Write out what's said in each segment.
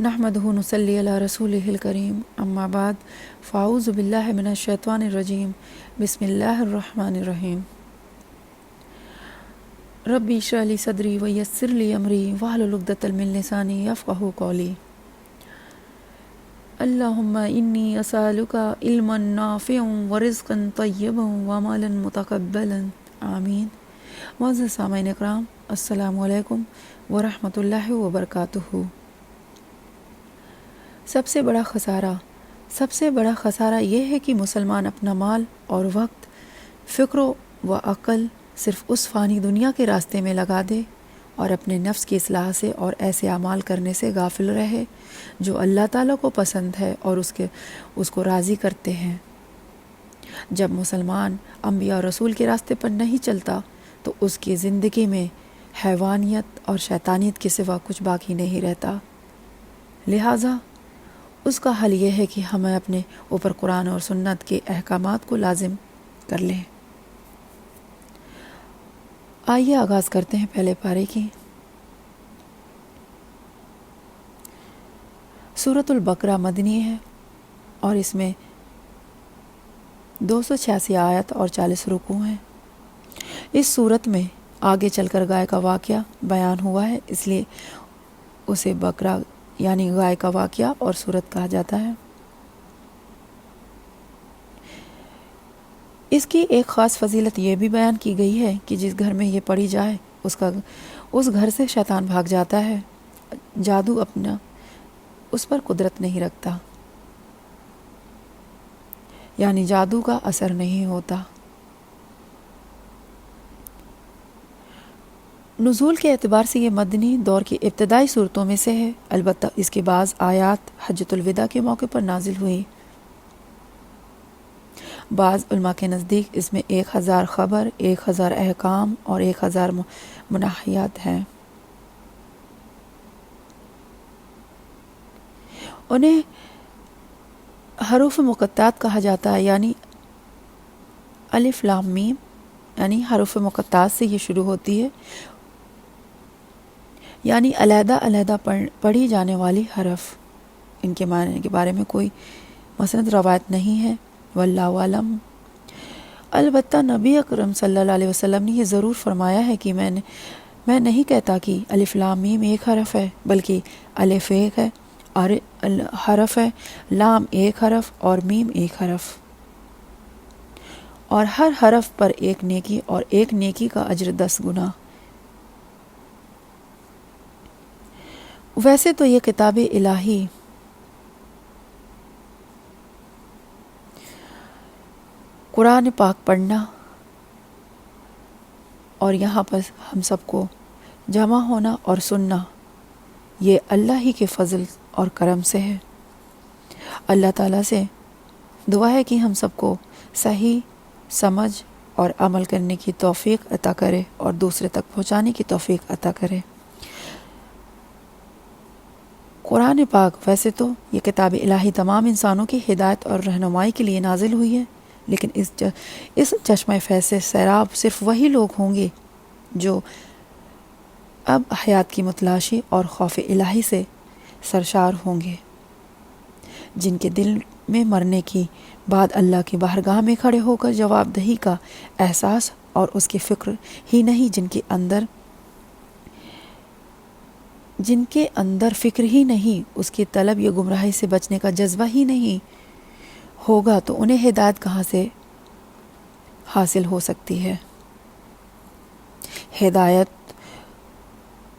نحمدہ نصلی علی رسولہ الکریم اما بعد فاعوذ باللہ من الشیطان الرجیم بسم اللہ الرحمن الرحیم ربی اشرح لی صدری ویسر لی امری واحلل عقدۃ من لسانی یفقہوا قولی اللہم انی اسألک علما نافعا ورزقا طیبا وعملا متقبلا آمین۔ معزز سامعین اکرام، السلام علیکم ورحمۃ اللہ وبرکاتہ۔ سب سے بڑا خسارہ یہ ہے کہ مسلمان اپنا مال اور وقت، فکر و عقل صرف اس فانی دنیا کے راستے میں لگا دے اور اپنے نفس کی اصلاح سے اور ایسے اعمال کرنے سے غافل رہے جو اللہ تعالیٰ کو پسند ہے اور اس کو راضی کرتے ہیں۔ جب مسلمان انبیاء اور رسول کے راستے پر نہیں چلتا تو اس کی زندگی میں حیوانیت اور شیطانیت کے سوا کچھ باقی نہیں رہتا۔ لہٰذا اس کا حل یہ ہے کہ ہمیں اپنے اوپر قرآن اور سنت کے احکامات کو لازم کر لیں۔ آئیے آغاز کرتے ہیں پہلے پارے کی۔ سورۃ البقرہ مدنی ہے اور اس میں 286 آیت اور 40 رکوع ہیں۔ اس صورت میں آگے چل کر گائے کا واقعہ بیان ہوا ہے، اس لیے اسے بقرہ یعنی گائے کا واقعہ اور صورت کہا جاتا ہے۔ اس کی ایک خاص فضیلت یہ بھی بیان کی گئی ہے کہ جس گھر میں یہ پڑھی جائے اس گھر سے شیطان بھاگ جاتا ہے، جادو اپنا اس پر قدرت نہیں رکھتا، یعنی جادو کا اثر نہیں ہوتا۔ نزول کے اعتبار سے یہ مدنی دور کی ابتدائی صورتوں میں سے ہے، البتہ اس کے بعض آیات حجۃ الوداع کے موقع پر نازل ہوئی۔ بعض علماء کے نزدیک اس میں 1000 خبر، 1000 احکام اور 1000 مناہیات ہیں۔ انہیں حروف مقطعات کہا جاتا ہے، یعنی الف لام میم، یعنی حروف مقطعات سے یہ شروع ہوتی ہے، یعنی علیحدہ علیحدہ پڑھی جانے والی حرف۔ ان کے معنی کے بارے میں کوئی مسند روایت نہیں ہے، واللہ اعلم۔ البتہ نبی اکرم صلی اللہ علیہ وسلم نے یہ ضرور فرمایا ہے کہ میں نہیں کہتا کہ الف لام میم ایک حرف ہے، بلکہ الف ایک ہے اور حرف ہے، لام ایک حرف اور میم ایک حرف، اور ہر حرف پر ایک نیکی اور ایک نیکی کا اجر 10 گنا۔ ویسے تو یہ کتاب الہی قرآن پاک پڑھنا اور یہاں پر ہم سب کو جمع ہونا اور سننا، یہ اللہ ہی کے فضل اور کرم سے ہے۔ اللہ تعالیٰ سے دعا ہے کہ ہم سب کو صحیح سمجھ اور عمل کرنے کی توفیق عطا کرے اور دوسرے تک پہنچانے کی توفیق عطا کرے۔ قرآن پاک ویسے تو یہ کتاب الہی تمام انسانوں کی ہدایت اور رہنمائی کے لیے نازل ہوئی ہے، لیکن اس چشمہ فیض سے سیراب صرف وہی لوگ ہوں گے جو اب حیات کی متلاشی اور خوف الہی سے سرشار ہوں گے، جن کے دل میں مرنے کی بعد اللہ کی بارگاہ میں کھڑے ہو کر جواب دہی کا احساس اور اس کی فکر ہی نہیں، جن کے اندر فکر ہی نہیں، اس کی طلب یا گمراہی سے بچنے کا جذبہ ہی نہیں ہوگا، تو انہیں ہدایت کہاں سے حاصل ہو سکتی ہے؟ ہدایت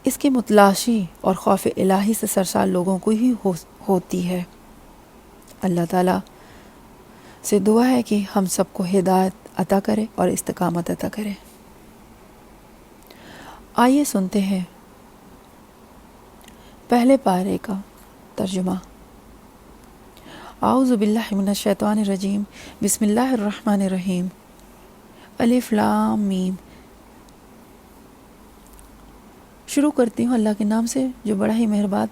اس کے متلاشی اور خوف الہی سے سرشار لوگوں کو ہی ہوتی ہے۔ اللہ تعالیٰ سے دعا ہے کہ ہم سب کو ہدایت عطا کرے اور استقامت عطا کرے۔ آئیے سنتے ہیں پہلے پارے کا ترجمہ۔ اعوذ باللہ من الشیطان الرجیم، بسم اللہ الرحمن الرحیم۔ الف لام میم۔ شروع کرتی ہوں اللہ کے نام سے جو بڑا ہی مہربان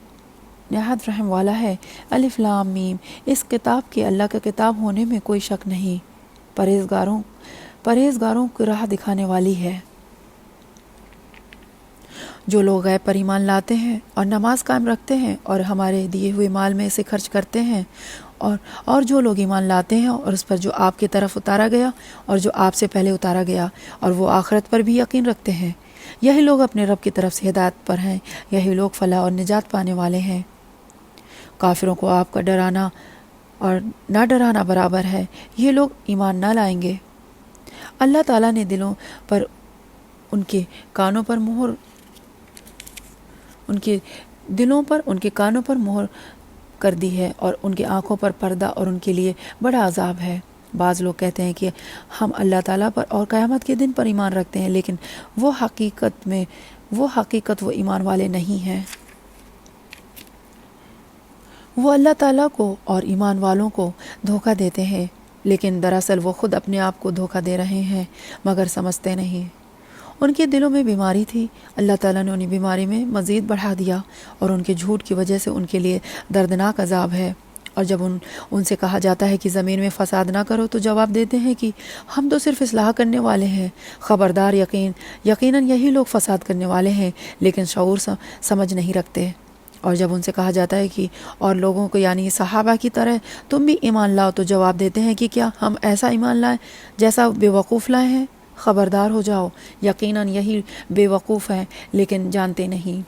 نہایت رحم والا ہے۔ الف لام میم، اس کتاب کے اللہ کا کتاب ہونے میں کوئی شک نہیں، پرہیزگاروں کو راہ دکھانے والی ہے۔ جو لوگ غیب پر ایمان لاتے ہیں اور نماز قائم رکھتے ہیں اور ہمارے دیے ہوئے مال میں سے خرچ کرتے ہیں، اور جو لوگ ایمان لاتے ہیں اور اس پر جو آپ کی طرف اتارا گیا اور جو آپ سے پہلے اتارا گیا، اور وہ آخرت پر بھی یقین رکھتے ہیں، یہی لوگ اپنے رب کی طرف سے ہدایت پر ہیں، یہی لوگ فلاح اور نجات پانے والے ہیں۔ کافروں کو آپ کا ڈرانا اور نہ ڈرانا برابر ہے، یہ لوگ ایمان نہ لائیں گے۔ اللہ تعالیٰ نے دلوں پر ان کے کانوں پر مہر ان کے کانوں پر مہر کر دی ہے، اور ان کی آنکھوں پر پردہ، اور ان کے لیے بڑا عذاب ہے۔ بعض لوگ کہتے ہیں کہ ہم اللہ تعالیٰ پر اور قیامت کے دن پر ایمان رکھتے ہیں، لیکن وہ حقیقت وہ ایمان والے نہیں ہیں۔ وہ اللہ تعالیٰ کو اور ایمان والوں کو دھوکہ دیتے ہیں، لیکن دراصل وہ خود اپنے آپ کو دھوکہ دے رہے ہیں، مگر سمجھتے نہیں۔ ان کے دلوں میں بیماری تھی، اللہ تعالیٰ نے انہیں بیماری میں مزید بڑھا دیا، اور ان کے جھوٹ کی وجہ سے ان کے لیے دردناک عذاب ہے۔ اور جب ان سے کہا جاتا ہے کہ زمین میں فساد نہ کرو، تو جواب دیتے ہیں کہ ہم تو صرف اصلاح کرنے والے ہیں۔ خبردار، یقیناً یہی لوگ فساد کرنے والے ہیں، لیکن شعور سمجھ نہیں رکھتے۔ اور جب ان سے کہا جاتا ہے کہ اور لوگوں کو یعنی صحابہ کی طرح تم بھی ایمان لاؤ، تو جواب دیتے ہیں کہ کیا ہم ایسا ایمان لائیں جیسا بے وقوف لائے ہیں؟ خبردار ہو جاؤ، یقیناً یہی بے وقوف ہیں لیکن جانتے نہیں۔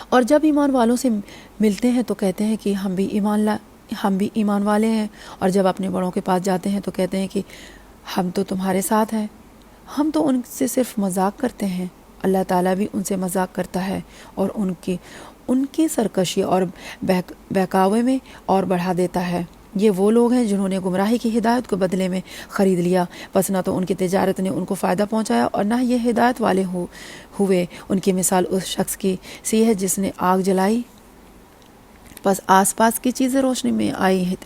اور جب ایمان والوں سے ملتے ہیں تو کہتے ہیں کہ ہم بھی ایمان والے ہیں، اور جب اپنے بڑوں کے پاس جاتے ہیں تو کہتے ہیں کہ ہم تو تمہارے ساتھ ہیں، ہم تو ان سے صرف مذاق کرتے ہیں۔ اللہ تعالیٰ بھی ان سے مذاق کرتا ہے اور ان کی سرکشی اور بہکاوے میں اور بڑھا دیتا ہے۔ یہ وہ لوگ ہیں جنہوں نے گمراہی کی ہدایت کو بدلے میں خرید لیا، پس نہ تو ان کی تجارت نے ان کو فائدہ پہنچایا اور نہ یہ ہدایت والے ہوئے۔ ان کی مثال اس شخص کی سی ہے جس نے آگ جلائی، پس آس پاس کی چیزیں روشنی میں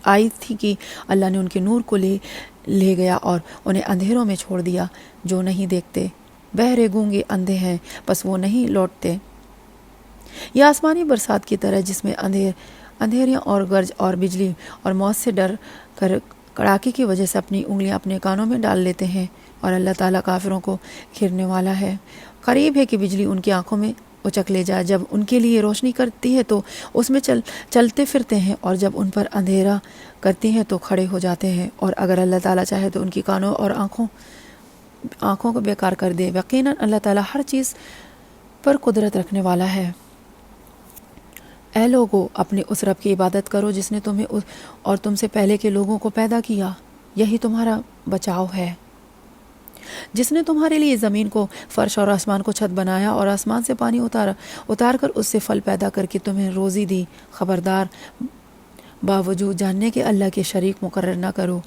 آئی تھی کہ اللہ نے ان کے نور کو لے گیا اور انہیں اندھیروں میں چھوڑ دیا جو نہیں دیکھتے۔ بہرے گونگے اندھے ہیں، پس وہ نہیں لوٹتے۔ یہ آسمانی برسات کی طرح جس میں اندھیریاں اور گرج اور بجلی اور موت سے ڈر کر کڑاکے کی وجہ سے اپنی انگلیاں اپنے کانوں میں ڈال لیتے ہیں، اور اللہ تعالیٰ کافروں کو گھیرنے والا ہے۔ قریب ہے کہ بجلی ان کی آنکھوں میں اچک لے جائے، جب ان کے لیے روشنی کرتی ہے تو اس میں چلتے پھرتے ہیں، اور جب ان پر اندھیرا کرتی ہیں تو کھڑے ہو جاتے ہیں۔ اور اگر اللہ تعالیٰ چاہے تو ان کی کانوں اور آنکھوں کو بیکار کر دے۔ یقیناً اللہ تعالیٰ ہر چیز پر قدرت رکھنے والا ہے۔ اے لوگو، اپنے اس رب کی عبادت کرو جس نے تمہیں اور تم سے پہلے کے لوگوں کو پیدا کیا، یہی تمہارا بچاؤ ہے۔ جس نے تمہارے لیے زمین کو فرش اور آسمان کو چھت بنایا، اور آسمان سے پانی اتار کر اس سے پھل پیدا کر کے تمہیں روزی دی۔ خبردار، باوجود جاننے کے اللہ کے شریک مقرر نہ کرو۔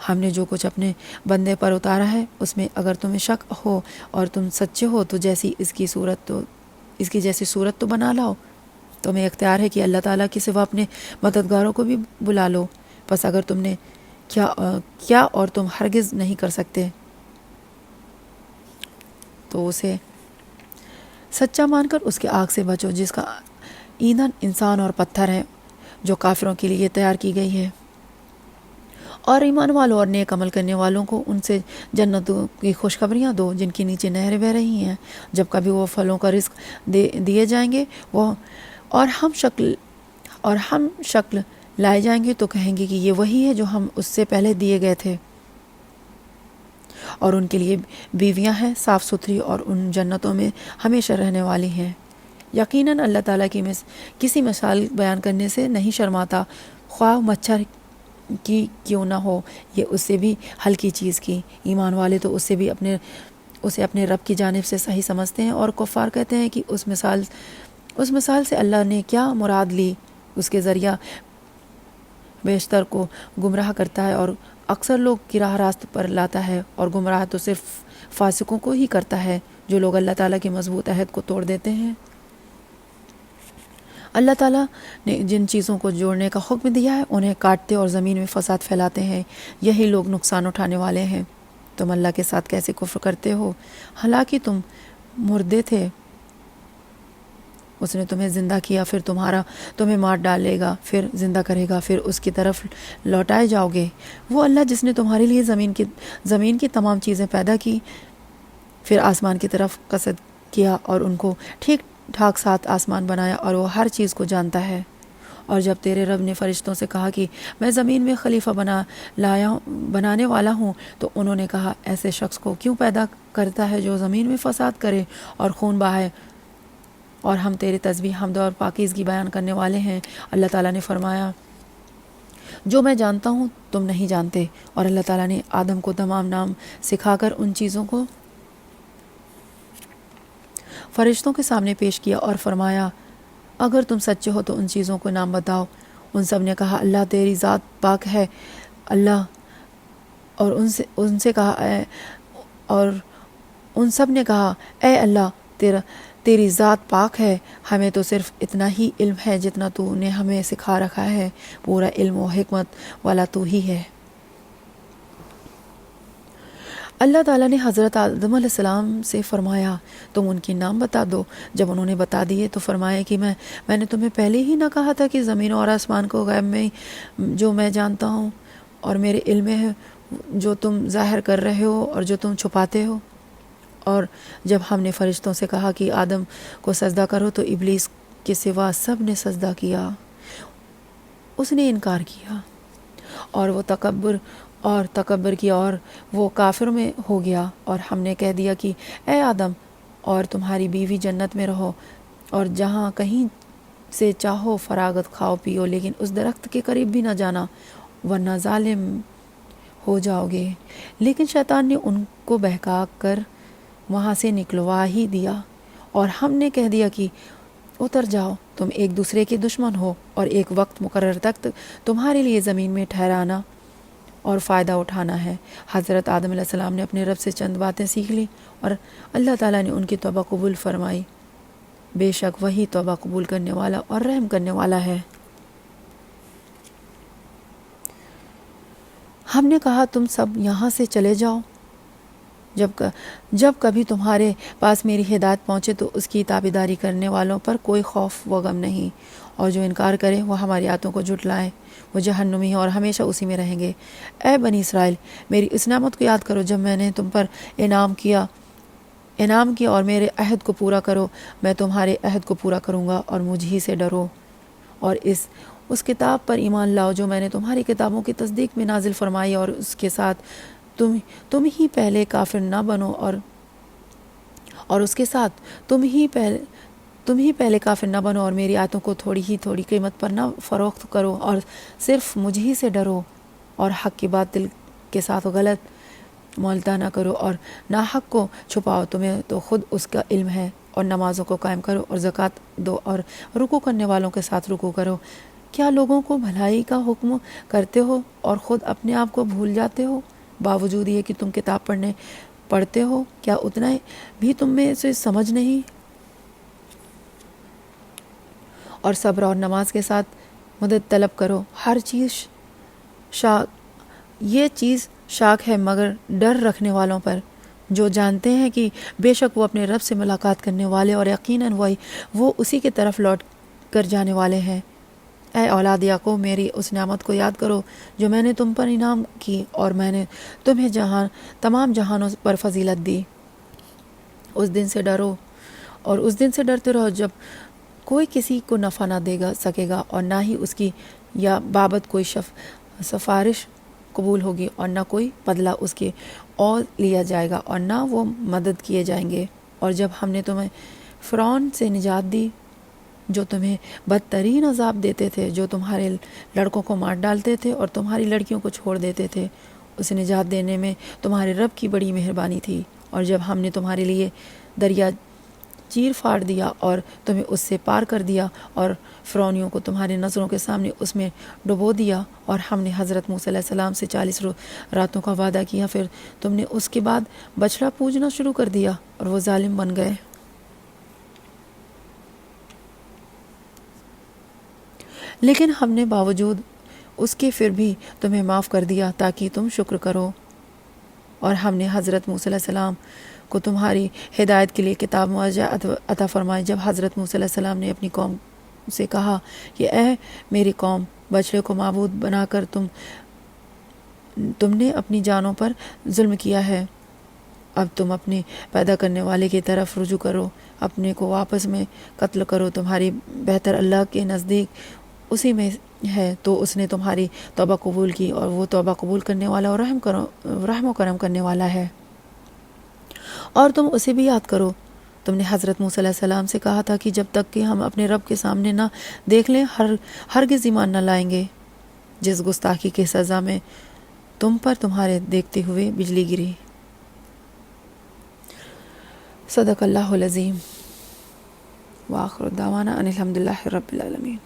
ہم نے جو کچھ اپنے بندے پر اتارا ہے اس میں اگر تمہیں شک ہو اور تم سچے ہو تو اس کی جیسی صورت تو بنا لاؤ۔ تمہیں اختیار ہے کہ اللہ تعالیٰ کے سوا اپنے مددگاروں کو بھی بلا لو، پس اگر تم نے کیا اور تم ہرگز نہیں کر سکتے تو اسے سچا مان کر اس کے آگ سے بچو جس کا ایندھن انسان اور پتھر ہے، جو کافروں کے لیے تیار کی گئی ہے۔ اور ایمان والوں اور نیک عمل کرنے والوں کو ان سے جنتوں کی خوشخبریاں دو جن کے نیچے نہریں بہہ رہی ہیں، جب کبھی وہ پھلوں کا رزق دیے جائیں گے اور ہم شکل لائے جائیں گے تو کہیں گے کہ یہ وہی ہے جو ہم اس سے پہلے دیے گئے تھے۔ اور ان کے لیے بیویاں ہیں صاف ستھری اور ان جنتوں میں ہمیشہ رہنے والی ہیں۔ یقیناً اللہ تعالیٰ کی کسی مثال بیان کرنے سے نہیں شرماتا، خواہ مچھر کی کیوں نہ ہو، یہ اس سے بھی ہلکی چیز کی۔ ایمان والے تو اسے اپنے رب کی جانب سے صحیح سمجھتے ہیں، اور کفار کہتے ہیں کہ اس مثال سے اللہ نے کیا مراد لی، اس کے ذریعہ بیشتر کو گمراہ کرتا ہے اور اکثر لوگ کی راہ راست پر لاتا ہے، اور گمراہ تو صرف فاسقوں کو ہی کرتا ہے جو لوگ اللہ تعالیٰ کے مضبوط عہد کو توڑ دیتے ہیں۔ اللہ تعالیٰ نے جن چیزوں کو جوڑنے کا حکم دیا ہے انہیں کاٹتے اور زمین میں فساد پھیلاتے ہیں، یہی لوگ نقصان اٹھانے والے ہیں۔ تم اللہ کے ساتھ کیسے کفر کرتے ہو، حالانکہ تم مردے تھے، اس نے تمہیں زندہ کیا، پھر تمہیں مار ڈالے گا، پھر زندہ کرے گا، پھر اس کی طرف لوٹائے جاؤ گے۔ وہ اللہ جس نے تمہارے لیے زمین کی تمام چیزیں پیدا کی، پھر آسمان کی طرف کیا اور ان کو ٹھیک ٹھاک 7 آسمان بنایا اور وہ ہر چیز کو جانتا ہے۔ اور جب تیرے رب نے فرشتوں سے کہا کہ میں زمین میں خلیفہ بنانے والا ہوں، تو انہوں نے کہا ایسے شخص کو کیوں پیدا کرتا ہے جو زمین میں فساد کرے اور خون بہائے، اور ہم تیرے تسبیح، حمد اور پاکیزگی بیان کرنے والے ہیں۔ اللہ تعالیٰ نے فرمایا جو میں جانتا ہوں تم نہیں جانتے، اور اللہ تعالیٰ نے آدم کو تمام نام سکھا کر ان چیزوں کو فرشتوں کے سامنے پیش کیا اور فرمایا اگر تم سچے ہو تو ان چیزوں کو نام بتاؤ۔ ان سب نے کہا اللہ تیری ذات پاک ہے اللہ، اور ان سے کہا اور ان سب نے کہا اے اللہ تیری ذات پاک ہے، ہمیں تو صرف اتنا ہی علم ہے جتنا تو نے ہمیں سکھا رکھا ہے، پورا علم و حکمت والا تو ہی ہے۔ اللہ تعالیٰ نے حضرت آدم علیہ السلام سے فرمایا تم ان کے نام بتا دو۔ جب انہوں نے بتا دیے تو فرمایا کہ میں نے تمہیں پہلے ہی نہ کہا تھا کہ زمین اور آسمان کو غیب میں جو میں جانتا ہوں اور میرے علم میں ہے، جو تم ظاہر کر رہے ہو اور جو تم چھپاتے ہو۔ اور جب ہم نے فرشتوں سے کہا کہ آدم کو سجدہ کرو تو ابلیس کے سوا سب نے سجدہ کیا، اس نے انکار کیا اور وہ تکبر کیا اور وہ کافر میں ہو گیا۔ اور ہم نے کہہ دیا کہ اے آدم اور تمہاری بیوی جنت میں رہو اور جہاں کہیں سے چاہو فراغت کھاؤ پیو، لیکن اس درخت کے قریب بھی نہ جانا ورنہ ظالم ہو جاؤ گے۔ لیکن شیطان نے ان کو بہکا کر وہاں سے نکلوا ہی دیا، اور ہم نے کہہ دیا کہ اتر جاؤ، تم ایک دوسرے کے دشمن ہو، اور ایک وقت مقرر تک تمہارے لیے زمین میں ٹھہرانا اور فائدہ اٹھانا ہے۔ حضرت آدم علیہ السلام نے اپنے رب سے چند باتیں سیکھ لی اور اللہ تعالیٰ نے ان کی توبہ قبول فرمائی، بے شک وہی توبہ قبول کرنے والا اور رحم کرنے والا ہے۔ ہم نے کہا تم سب یہاں سے چلے جاؤ، جب کبھی تمہارے پاس میری ہدایت پہنچے تو اس کی تابعداری کرنے والوں پر کوئی خوف و غم نہیں، اور جو انکار کرے وہ ہماری آیتوں کو جھٹلائے وہ جہنمی ہیں اور ہمیشہ اسی میں رہیں گے۔ اے بنی اسرائیل، میری اس نعمت کو یاد کرو جب میں نے تم پر انعام کیا اور میرے عہد کو پورا کرو، میں تمہارے عہد کو پورا کروں گا، اور مجھ ہی سے ڈرو، اور اس کتاب پر ایمان لاؤ جو میں نے تمہاری کتابوں کی تصدیق میں نازل فرمائی، اور اس کے ساتھ تم ہی پہلے کافر نہ بنو، اور اس کے ساتھ تم ہی پہلے کافر نہ بنو اور میری آیتوں کو تھوڑی قیمت پر نہ فروخت کرو، اور صرف مجھ ہی سے ڈرو، اور حق کی باطل کے ساتھ غلط مولتا نہ کرو، اور ناحق کو چھپاؤ، تمہیں تو خود اس کا علم ہے، اور نمازوں کو قائم کرو اور زکوٰۃ دو اور رکوع کرنے والوں کے ساتھ رکوع کرو۔ کیا لوگوں کو بھلائی کا حکم کرتے ہو اور خود اپنے آپ کو بھول جاتے ہو؟ باوجود یہ کہ تم کتاب پڑھتے ہو، کیا اتنا بھی تم میں سے سمجھ نہیں؟ اور صبر اور نماز کے ساتھ مدد طلب کرو۔ یہ چیز شاک ہے مگر ڈر رکھنے والوں پر، جو جانتے ہیں کہ بے شک وہ اپنے رب سے ملاقات کرنے والے اور یقیناً وہ اسی کی طرف لوٹ کر جانے والے ہیں۔ اے اولاد یعقوب، میری اس نعمت کو یاد کرو جو میں نے تم پر انعام کی، اور میں نے تمہیں تمام جہانوں پر فضیلت دی۔ اس دن سے ڈرو اور اس دن سے ڈرتے رہو جب کوئی کسی کو نفع نہ دے سکے گا، اور نہ ہی اس کی یا بابت کوئی سفارش قبول ہوگی، اور نہ کوئی بدلہ اس کے اور لیا جائے گا، اور نہ وہ مدد کیے جائیں گے۔ اور جب ہم نے تمہیں فرعون سے نجات دی جو تمہیں بدترین عذاب دیتے تھے، جو تمہارے لڑکوں کو مار ڈالتے تھے اور تمہاری لڑکیوں کو چھوڑ دیتے تھے، اسے نجات دینے میں تمہارے رب کی بڑی مہربانی تھی۔ اور جب ہم نے تمہارے لیے دریا چیر پھاڑ دیا اور تمہیں اس سے پار کر دیا، اور فرعونیوں کو تمہاری نظروں کے سامنے اس میں ڈبو دیا، اور ہم نے حضرت موسیٰ علیہ السلام سے 40 راتوں کا وعدہ کیا، پھر تم نے اس کے بعد بچڑا پوجنا شروع کر دیا اور وہ ظالم بن گئے۔ لیکن ہم نے باوجود اس کے پھر بھی تمہیں معاف کر دیا تاکہ تم شکر کرو، اور ہم نے حضرت موسیٰ علیہ السلام کو تمہاری ہدایت کے لیے کتاب معجزہ عطا فرمائی۔ جب حضرت موسیٰ علیہ السلام نے اپنی قوم سے کہا کہ اے میری قوم، بچڑے کو معبود بنا کر تم نے اپنی جانوں پر ظلم کیا ہے، اب تم اپنے پیدا کرنے والے کی طرف رجوع کرو، اپنے کو واپس میں قتل کرو، تمہاری بہتر اللہ کے نزدیک اسی میں ہے، تو اس نے تمہاری توبہ قبول کی، اور وہ توبہ قبول کرنے والا اور رحم و کرم کرنے والا ہے۔ اور تم اسے بھی یاد کرو، تم نے حضرت موسیٰ علیہ السلام سے کہا تھا کہ جب تک کہ ہم اپنے رب کے سامنے نہ دیکھ لیں ہرگز ایمان نہ لائیں گے۔ جس گستاخی کی سزا میں تم پر تمہارے دیکھتے ہوئے بجلی گری۔ صدق اللہ العظیم۔ وآخر دعوانا ان الحمد للہ رب العالمین۔